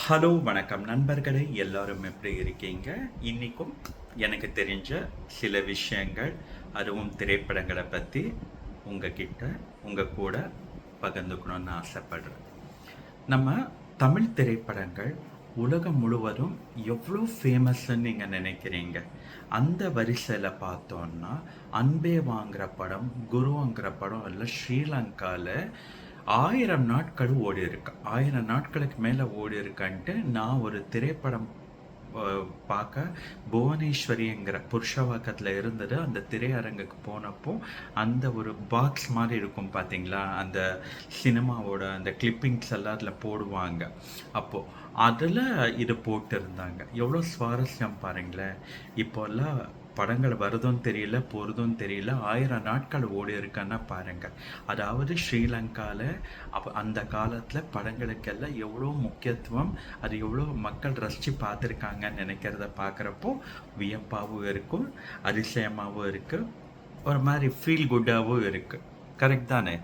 Hello வணக்கம் நண்பர்களே, எல்லாரும் எப்படி இருக்கீங்க? இன்னைக்கும் எனக்கு தெரிஞ்ச சில விஷயங்கள், அதுவும் திரைப்படங்களை பற்றி உங்கள் கூட பகிர்ந்துக்கணும்னு ஆசைப்படுறேன். நம்ம தமிழ் திரைப்படங்கள் உலகம் முழுவதும் எவ்வளோ ஃபேமஸ்ன்னு நீங்கள் நினைக்கிறீங்க? அந்த வரிசையில் பார்த்தோன்னா அன்பே வாங்கிற படம், குருங்கிற படம் எல்லாம் ஸ்ரீலங்காவில் 1000 நாட்கள் ஓடி இருக்கு. 1000 நாட்களுக்கு மேலே ஓடி இருக்கான்ட்டு நான் ஒரு திரைப்படம் பார்க்க புவனேஸ்வரிங்கிற புருஷவாக்கத்தில் இருந்தது. அந்த திரையரங்குக்கு போனப்போ அந்த ஒரு பாக்ஸ் மாதிரி இருக்கும் பார்த்தீங்களா, அந்த சினிமாவோட அந்த கிளிப்பிங்ஸ் எல்லாம் அதில் போடுவாங்க. அப்போது அதில் இது போட்டிருந்தாங்க. எவ்வளோ சுவாரஸ்யம் பாருங்களேன். இப்போல்லாம் படங்கள் வருதும் தெரியல, போகிறதும் தெரியல. 1000 நாட்கள் ஓடி இருக்கான்னா பாருங்கள். அதாவது ஸ்ரீலங்காவில் அந்த காலத்தில் படங்களுக்கெல்லாம் எவ்வளோ முக்கியத்துவம், அது எவ்வளோ மக்கள் ரசித்து பார்த்துருக்காங்கன்னு நினைக்கிறத பார்க்குறப்போ வியப்பாகவும் இருக்கும், அதிசயமாகவும் இருக்குது, ஒரு மாதிரி ஃபீல் குட்டாகவும் இருக்குது. கரெக்ட் தானே?